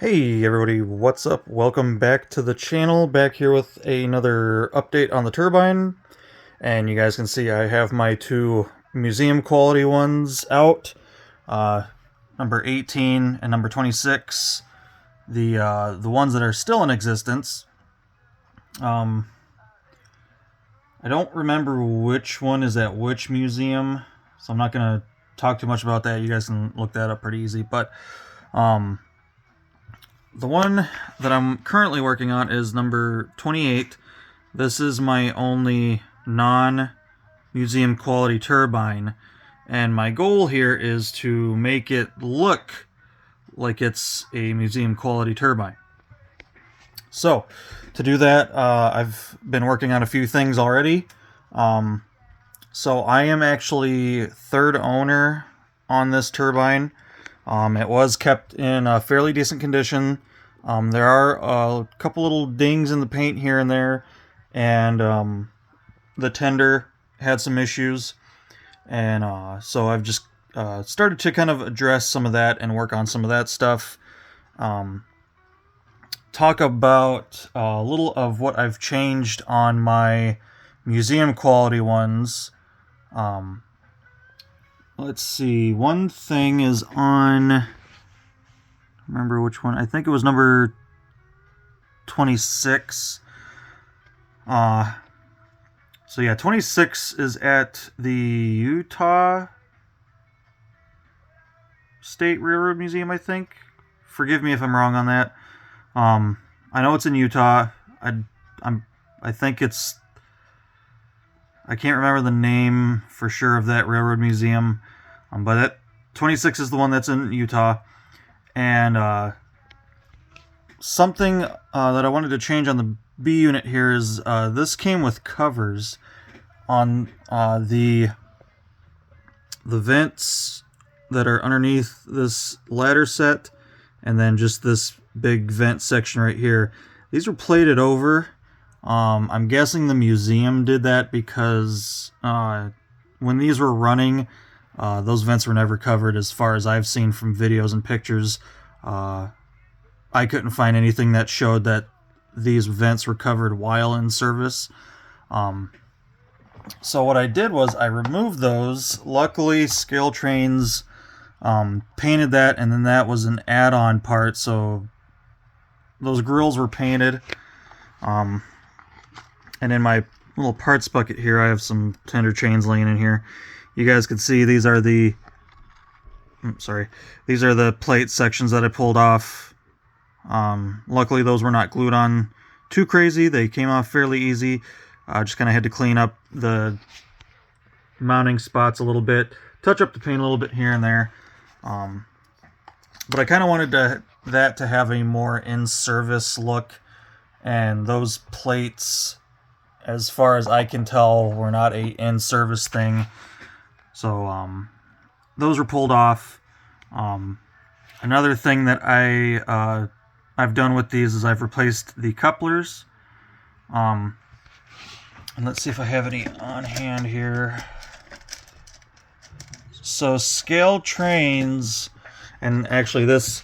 Hey everybody, what's up? Welcome back to the channel, back here with another update on the turbine. And you guys can see I have my two museum quality ones out, number 18 and number 26. The ones that are still in existence. I don't remember which one is at which museum, so I'm not gonna talk too much about that. You guys can look that up pretty easy, but the one that I'm currently working on is number 28. This is my only non-museum quality turbine, and my goal here is to make it look like it's a museum quality turbine. So, to do that, I've been working on a few things already. So I am actually third owner on this turbine. It was kept in a fairly decent condition. There are a couple little dings in the paint here and there, and the tender had some issues, and so I've just started to kind of address some of that and work on some of that stuff. Talk about a little of what I've changed on my museum quality ones. Let's see, one thing is on, remember which one, I think it was number 26. So yeah, 26 is at the Utah State Railroad Museum, I think. Forgive me if I'm wrong on that. I know it's in Utah. I think it's, I can't remember the name for sure of that railroad museum, but that 26 is the one that's in Utah. And something that I wanted to change on the B unit here is this came with covers on the vents that are underneath this ladder set, and then just this big vent section right here. These were plated over. I'm guessing the museum did that because when these were running, those vents were never covered as far as I've seen from videos and pictures. I couldn't find anything that showed that these vents were covered while in service. So what I did was I removed those. Luckily, Scaletrains painted that, and then that was an add-on part, so those grills were painted. And in my little parts bucket here, I have some tender chains laying in here. You guys can see these are the these are the plate sections that I pulled off. Luckily those were not glued on too crazy. They came off fairly easy. Just kind of had to clean up the mounting spots a little bit, touch up the paint a little bit here and there. But I kind of wanted that to have a more in-service look, and those plates, as far as I can tell, were not a in-service thing. So those were pulled off. Another thing that I've done with these is I've replaced the couplers. And let's see if I have any on hand here. So Scaletrains, and actually this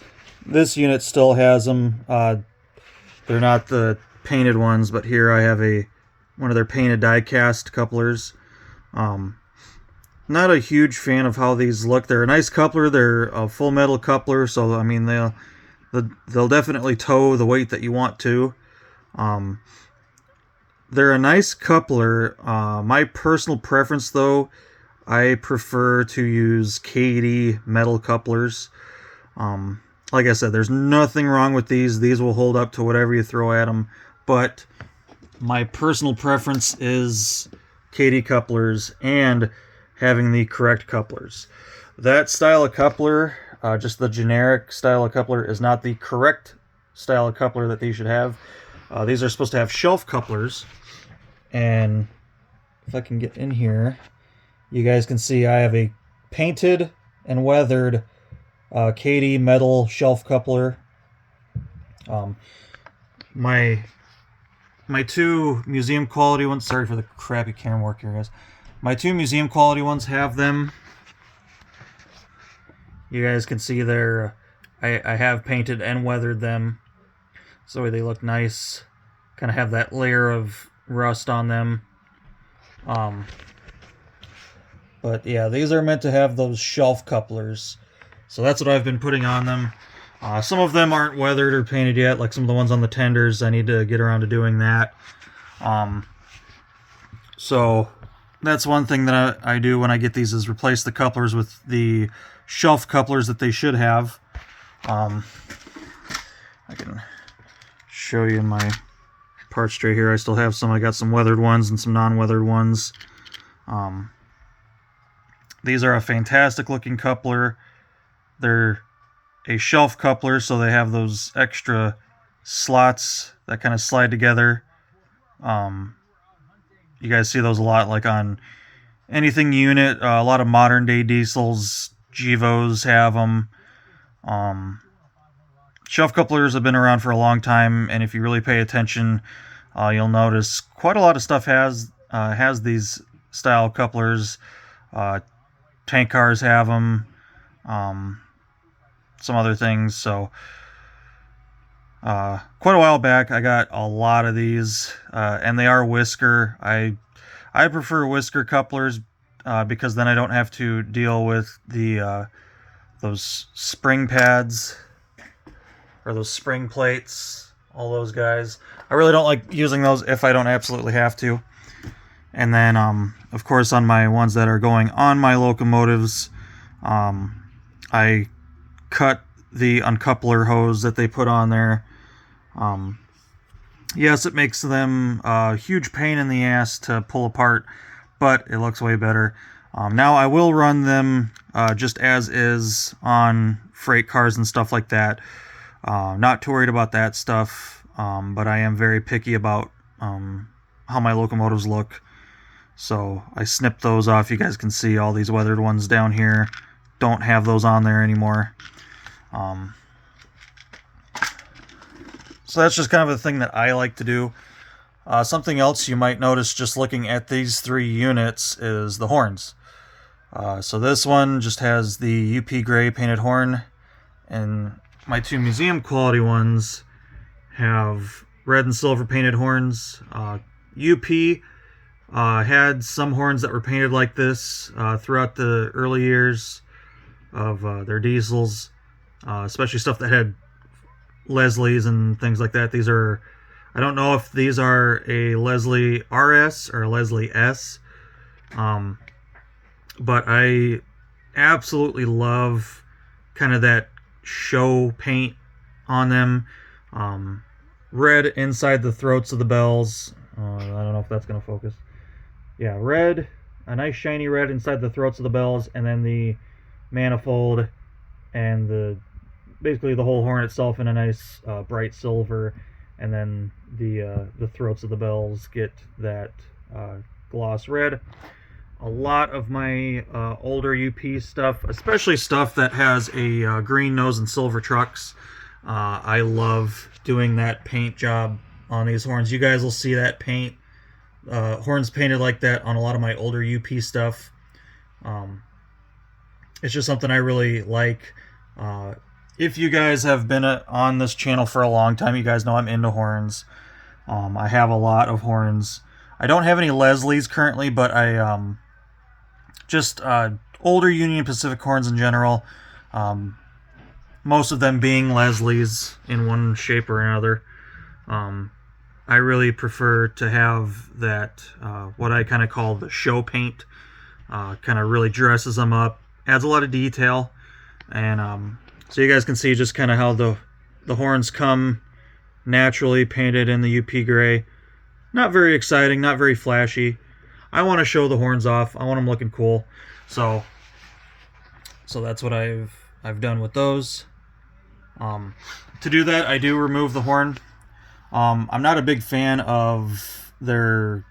unit still has them. They're not the painted ones, but here I have one of their painted die-cast couplers. Not a huge fan of how these look. They're a nice coupler. They're a full metal coupler, so I mean they'll definitely tow the weight that you want to. They're a nice coupler. My personal preference, though, I prefer to use KD metal couplers. Like I said, there's nothing wrong with these. These will hold up to whatever you throw at them, but my personal preference is KD couplers and having the correct couplers. That style of coupler, just the generic style of coupler, is not the correct style of coupler that these should have. These are supposed to have shelf couplers, and if I can get in here, you guys can see I have a painted and weathered KD metal shelf coupler. My two museum quality ones, sorry for the crappy camera work here, guys. My two museum quality ones have them. You guys can see they're I have painted and weathered them so they look nice. Kind of have that layer of rust on them. But yeah, these are meant to have those shelf couplers. So that's what I've been putting on them. Some of them aren't weathered or painted yet, like some of the ones on the tenders. I need to get around to doing that. So that's one thing that I do when I get these is replace the couplers with the shelf couplers that they should have. I can show you my parts tray here. I still have some. I got some weathered ones and some non-weathered ones. These are a fantastic looking coupler. They're a shelf coupler, so they have those extra slots that kind of slide together. You guys see those a lot, like on anything unit. A lot of modern day diesels, Gevos have them. Shelf couplers have been around for a long time, and if you really pay attention, you'll notice quite a lot of stuff has these style couplers. Tank cars have them. Some other things. So quite a while back, I got a lot of these, and they are whisker. I prefer whisker couplers because then I don't have to deal with the those spring pads or those spring plates, all those guys. I really don't like using those if I don't absolutely have to. And then, of course, on my ones that are going on my locomotives, I cut the uncoupler hose that they put on there. Yes, it makes them a huge pain in the ass to pull apart, but it looks way better. Now I will run them just as is on freight cars and stuff like that. Not too worried about that stuff, but I am very picky about how my locomotives look. So I snipped those off. You guys can see all these weathered ones down here. Don't have those on there anymore. So that's just kind of a thing that I like to do. Something else you might notice just looking at these three units is the horns. So this one just has the UP gray painted horn, and my two museum quality ones have red and silver painted horns. UP had some horns that were painted like this throughout the early years of their diesels, especially stuff that had Leslie's and things like that. These are, I don't know if these are a Leslie RS or a Leslie S, but I absolutely love kind of that show paint on them. Red inside the throats of the bells. I don't know if that's going to focus. Yeah, red, a nice shiny red inside the throats of the bells, and then the manifold and basically the whole horn itself in a nice bright silver, and then the throats of the bells get that gloss red. A lot of my older UP stuff, especially stuff that has a green nose and silver trucks, I love doing that paint job on these horns. You guys will see that paint, horns painted like that on a lot of my older UP stuff. It's just something I really like. If you guys have been on this channel for a long time, you guys know I'm into horns. I have a lot of horns. I don't have any Leslie's currently, but I just older Union Pacific horns in general. Most of them being Leslie's in one shape or another. I really prefer to have that, what I kind of call the show paint. Kind of really dresses them up, adds a lot of detail, and so you guys can see just kind of how the horns come naturally painted in the UP gray. Not very exciting, not very flashy. I want to show the horns off. I want them looking cool. So that's what I've done with those. To do that, I do remove the horn. I'm not a big fan of their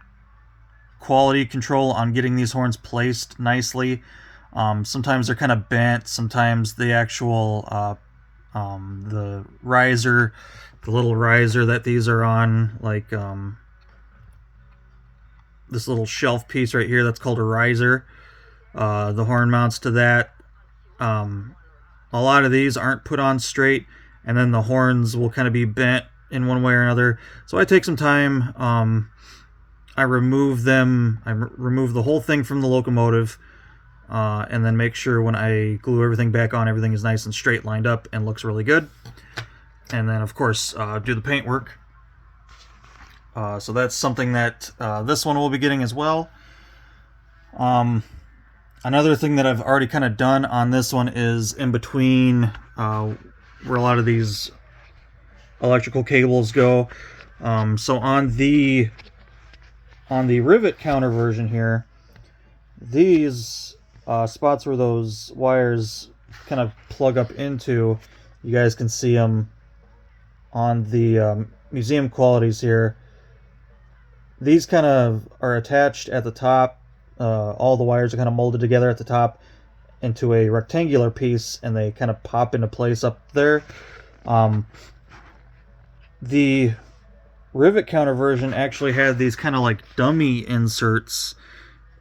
quality control on getting these horns placed nicely. Sometimes they're kind of bent. Sometimes the actual the riser, the little riser that these are on, like this little shelf piece right here, that's called a riser. The horn mounts to that. A a lot of these aren't put on straight, and then the horns will kind of be bent in one way or another. So I take some time. I remove them. I remove the whole thing from the locomotive, and then make sure when I glue everything back on, everything is nice and straight lined up and looks really good. And then, of course, do the paint work. So that's something that this one will be getting as well. Another thing that I've already kind of done on this one is in between where a lot of these electrical cables go. So on the rivet counter version here, these spots where those wires kind of plug up into, you guys can see them on the museum qualities here. These kind of are attached at the top. All the wires are kind of molded together at the top into a rectangular piece, and they kind of pop into place up there. The rivet counter version actually had these kind of like dummy inserts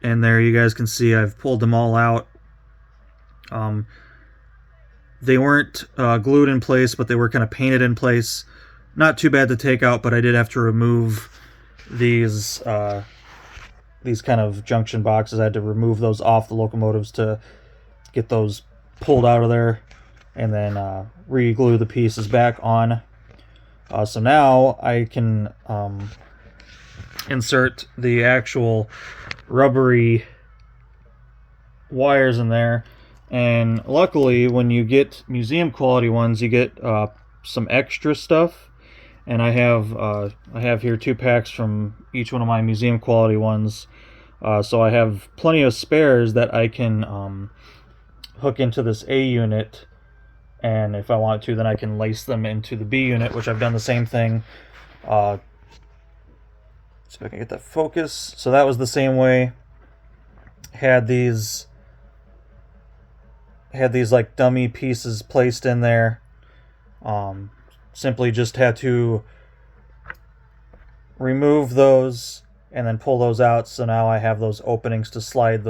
in there. You guys can see I've pulled them all out. They weren't glued in place, but they were kind of painted in place. Not too bad to take out, but I did have to remove these kind of junction boxes. I had to remove those off the locomotives to get those pulled out of there, and then re-glue the pieces back on. So now I can insert the actual rubbery wires in there. And luckily, when you get museum quality ones, you get some extra stuff. And I have here 2 packs from each one of my museum quality ones. So I have plenty of spares that I can hook into this A unit, and if I want to, then I can lace them into the B unit, which I've done the same thing. See if I can get that focus. So that was the same way. Had these like dummy pieces placed in there. Simply just had to remove those and then pull those out. So now I have those openings to slide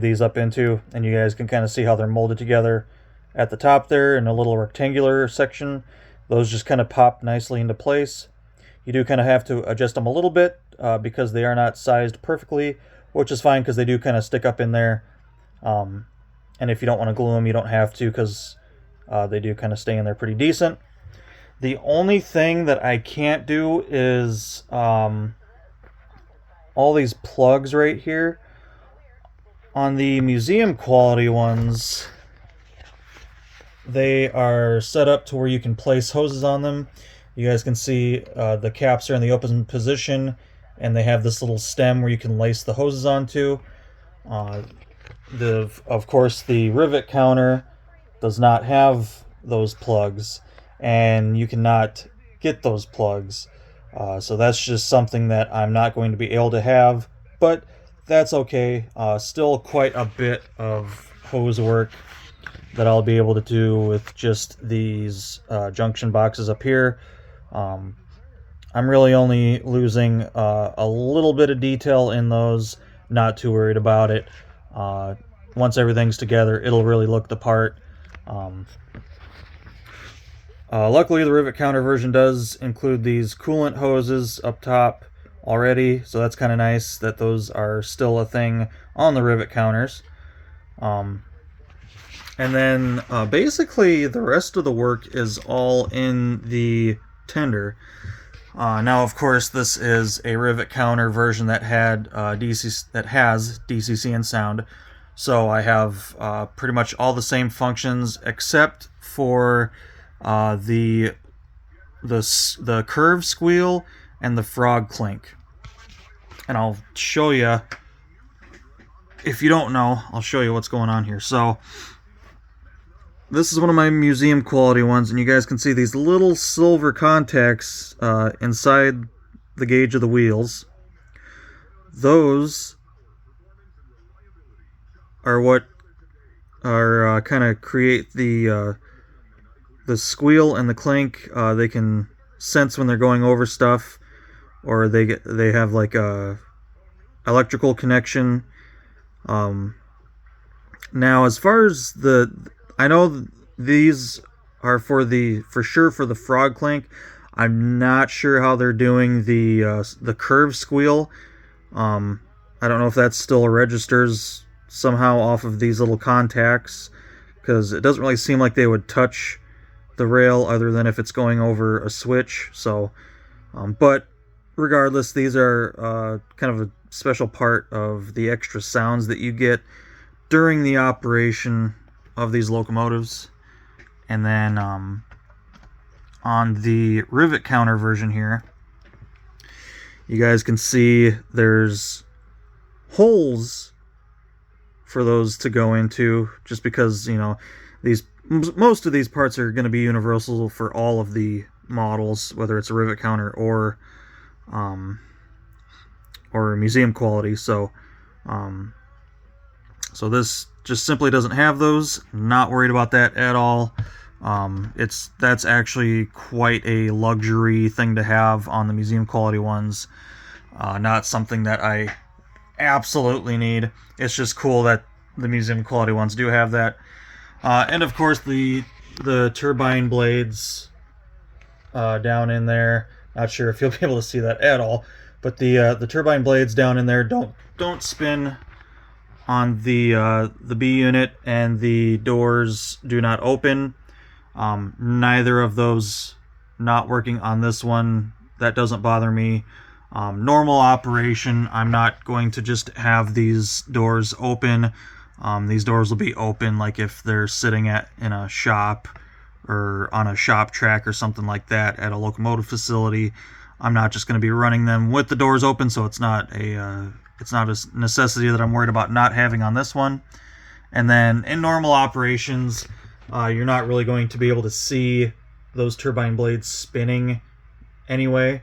these up into, and you guys can kind of see how they're molded together at the top there in a little rectangular section. Those just kind of pop nicely into place. You do kind of have to adjust them a little bit because they are not sized perfectly, which is fine because they do kind of stick up in there. And if you don't want to glue them, you don't have to, because they do kind of stay in there pretty decent. The only thing that I can't do is all these plugs right here. On the museum quality ones, they are set up to where you can place hoses on them. You guys can see the caps are in the open position, and they have this little stem where you can lace the hoses onto. Of course, the rivet counter does not have those plugs, and you cannot get those plugs. So that's just something that I'm not going to be able to have, but that's okay. Still quite a bit of hose work that I'll be able to do with just these junction boxes up here. I'm really only losing a little bit of detail in those. Not too worried about it. Once everything's together, it'll really look the part. Luckily, the rivet counter version does include these coolant hoses up top already, so that's kind of nice that those are still a thing on the rivet counters. And then basically the rest of the work is all in the tender. Now, of course, this is a rivet counter version that has DCC and sound, so I have pretty much all the same functions except for the curve squeal and the frog clink. And I'll show you, if you don't know, I'll show you what's going on here. So this is one of my museum quality ones, and you guys can see these little silver contacts inside the gauge of the wheels. Those are what are kind of create the squeal and the clink. They can sense when they're going over stuff, or they have like a electrical connection. Now, as far as I know these are for sure for the frog clink. I'm not sure how they're doing the curve squeal. I don't know if that still registers somehow off of these little contacts, because it doesn't really seem like they would touch the rail other than if it's going over a switch. So, but regardless, these are kind of a special part of the extra sounds that you get during the operation of these locomotives. And then on the rivet counter version here, you guys can see there's holes for those to go into, just because, you know, most of these parts are going to be universal for all of the models, whether it's a rivet counter or museum quality. So so this just simply doesn't have those. Not worried about that at all. That's actually quite a luxury thing to have on the museum quality ones. Not something that I absolutely need. It's just cool that the museum quality ones do have that. And of course the turbine blades down in there. Not sure if you'll be able to see that at all, but the turbine blades down in there don't spin on the B unit, and the doors do not open. Neither of those not working on this one. That doesn't bother me. Normal operation, I'm not going to just have these doors open. These doors will be open like if they're sitting in a shop or on a shop track or something like that at a locomotive facility. I'm not just going to be running them with the doors open, so it's not a necessity that I'm worried about not having on this one. And then in normal operations, you're not really going to be able to see those turbine blades spinning anyway.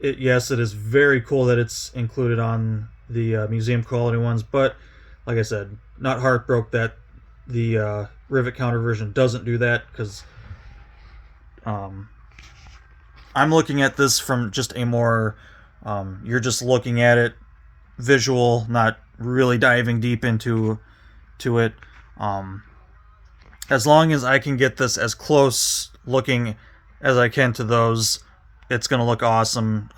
Yes, it is very cool that it's included on the museum quality ones, but like I said, not heartbroken that the rivet counter version doesn't do that, because I'm looking at this from just a more you're just looking at it visual, not really diving deep into it. As long as I can get this as close looking as I can to those, it's going to look awesome.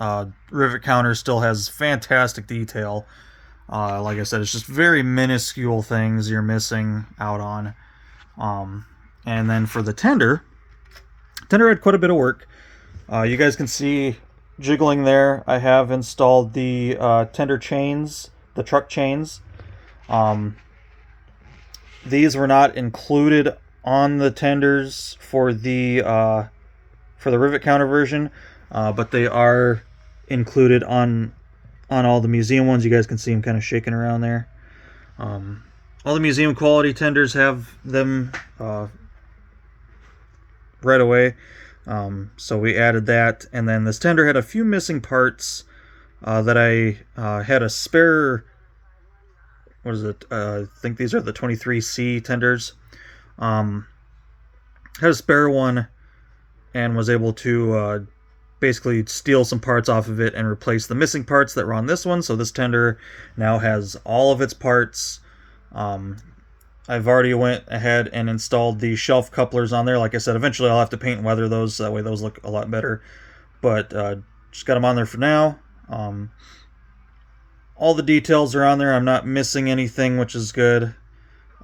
Rivet counter still has fantastic detail. Like I said, it's just very minuscule things you're missing out on. And then for the tender had quite a bit of work. You guys can see jiggling there. I have installed the tender chains, the truck chains. These were not included on the tenders for the rivet counter version, but they are included on all the museum ones. You guys can see them kind of shaking around there. All the museum quality tenders have them right away, so we added that. And then this tender had a few missing parts that I had a spare. What is it? I think these are the 23C tenders. Had a spare one and was able to basically steal some parts off of it and replace the missing parts that were on this one. So this tender now has all of its parts. I've already went ahead and installed the shelf couplers on there. Like I said, eventually I'll have to paint and weather those, so that way those look a lot better. But just got them on there for now. All the details are on there. I'm not missing anything, which is good.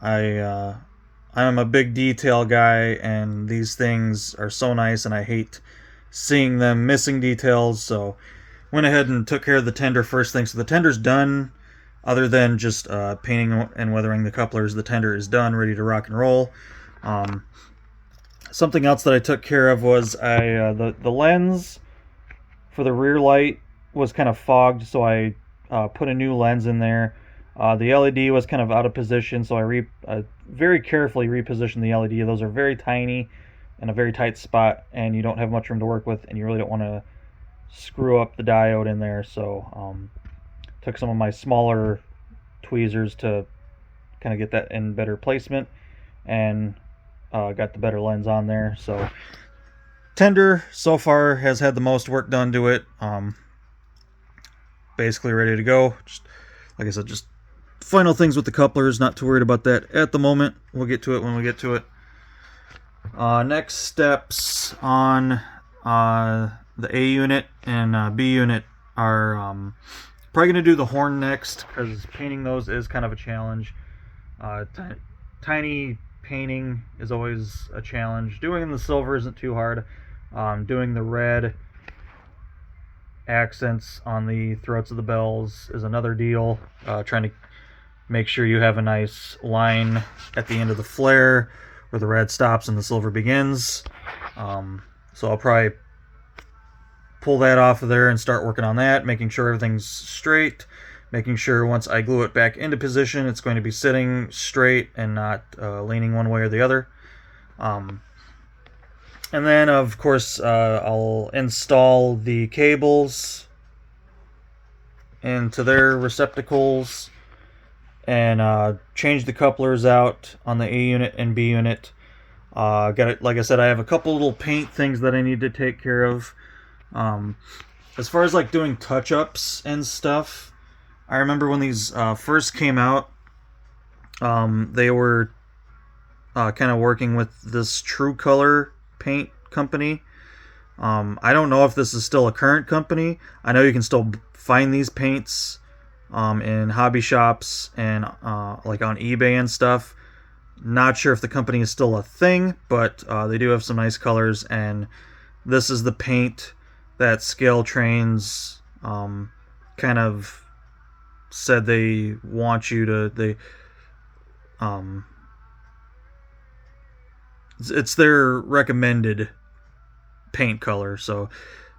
I'm a big detail guy, and these things are so nice, and I hate seeing them missing details. So went ahead and took care of the tender first thing. So the tender's done. Other than just painting and weathering the couplers, the tender is done, ready to rock and roll. Something else that I took care of was the lens for the rear light was kind of fogged, so I put a new lens in there. The LED was kind of out of position, so I very carefully repositioned the LED. Those are very tiny in a very tight spot, and you don't have much room to work with, and you really don't want to screw up the diode in there. So took some of my smaller tweezers to kind of get that in better placement, and got the better lens on there. So tender so far has had the most work done to it. Basically ready to go. Just like I said, just final things with the couplers. Not too worried about that at the moment. We'll get to it when we get to it. Next steps on the A unit and B unit are probably going to do the horn next, because painting those is kind of a challenge. Tiny painting is always a challenge. Doing the silver isn't too hard. Doing the red accents on the throats of the bells is another deal. Trying to make sure you have a nice line at the end of the flare where the red stops and the silver begins. So I'll probably pull that off of there and start working on that, making sure everything's straight, making sure once I glue it back into position it's going to be sitting straight and not leaning one way or the other. And then of course I'll install the cables into their receptacles and change the couplers out on the A unit and B unit. Got it. Like I said, I have a couple little paint things that I need to take care of. As far as like doing touch-ups and stuff, I remember when these first came out, they were kind of working with this True Color paint company. I don't know if this is still a current company. I know you can still find these paints in hobby shops and like on eBay and stuff. Not sure if the company is still a thing, but they do have some nice colors, and this is the paint that Scaletrains kind of said they want you to. It's their recommended paint color. So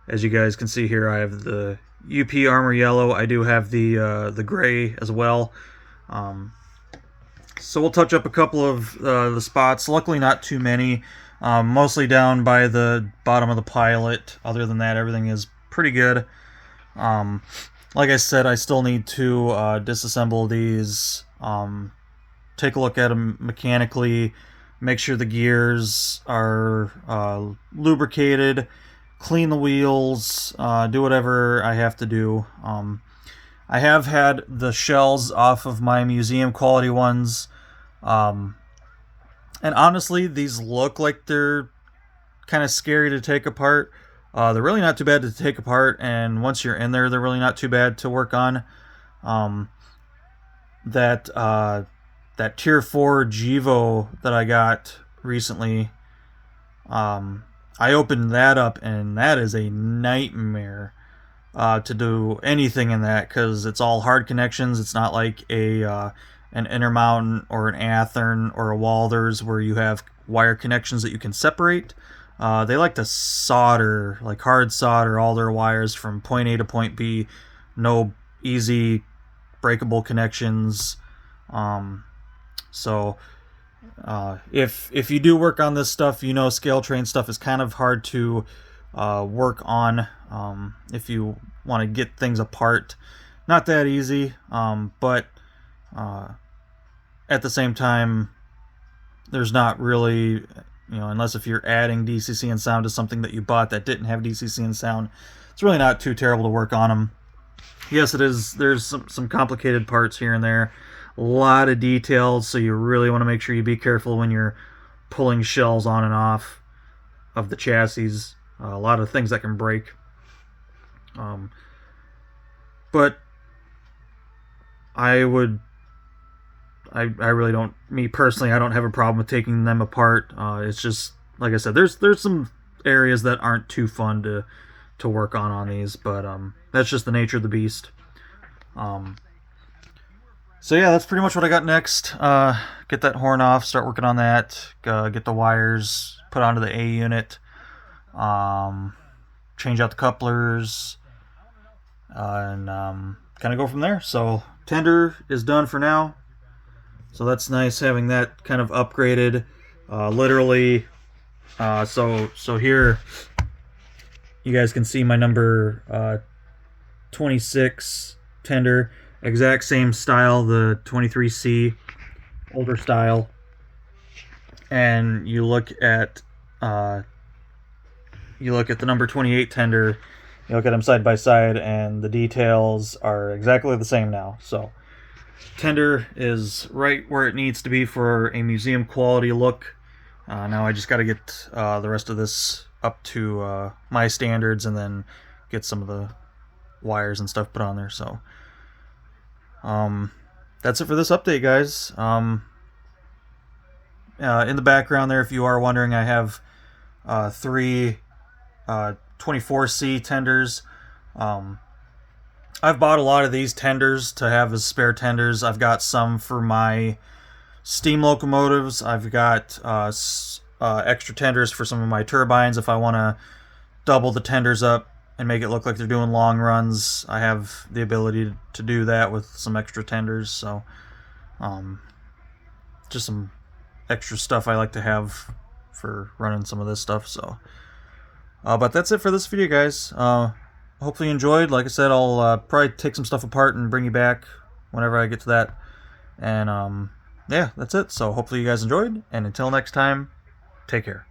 as you guys can see here, I have the UP Armor Yellow. I do have the gray as well. So we'll touch up a couple of the spots. Luckily not too many. Mostly down by the bottom of the pilot. Other than that, everything is pretty good. Like I said, I still need to disassemble these. Take a look at them mechanically. Make sure the gears are lubricated. Clean the wheels. Do whatever I have to do. I have had the shells off of my museum quality ones. And honestly, these look like they're kind of scary to take apart. They're really not too bad to take apart, and once you're in there, they're really not too bad to work on. That Tier 4 Gevo that I got recently, I opened that up, and that is a nightmare to do anything in that, because it's all hard connections. It's not like an Intermountain or an Athearn or a Walthers where you have wire connections that you can separate. They like to solder, like hard solder, all their wires from point A to point B. No easy breakable connections. So if you do work on this stuff, you know Scaletrain stuff is kind of hard to work on if you want to get things apart. Not that easy, but at the same time, there's not really, unless if you're adding DCC and sound to something that you bought that didn't have DCC and sound, it's really not too terrible to work on them. Yes, it is. There's some complicated parts here and there. A lot of details, so you really want to make sure you be careful when you're pulling shells on and off of the chassis. A lot of things that can break. But I really don't, me personally, I don't have a problem with taking them apart. It's just, like I said, there's some areas that aren't too fun to work on these, but that's just the nature of the beast. So yeah, that's pretty much what I got next. Get that horn off, start working on that, get the wires put onto the A unit, change out the couplers, and kind of go from there. So tender is done for now. So that's nice having that kind of upgraded. Literally, so here you guys can see my number 26 tender, exact same style, the 23C, older style. And you look at the number 28 tender. You look at them side by side, and the details are exactly the same now. So Tender is right where it needs to be for a museum quality look. Now I just got to get the rest of this up to my standards and then get some of the wires and stuff put on there. So that's it for this update, guys. In the background there, if you are wondering, I have 3 24C tenders. I've bought a lot of these tenders to have as spare tenders. I've got some for my steam locomotives. I've got extra tenders for some of my turbines if I want to double the tenders up and make it look like they're doing long runs. I have the ability to do that with some extra tenders. So just some extra stuff I like to have for running some of this stuff. So but that's it for this video, guys. Hopefully you enjoyed. Like I said, I'll probably take some stuff apart and bring you back whenever I get to that. And yeah, that's it. So hopefully you guys enjoyed, and until next time, take care.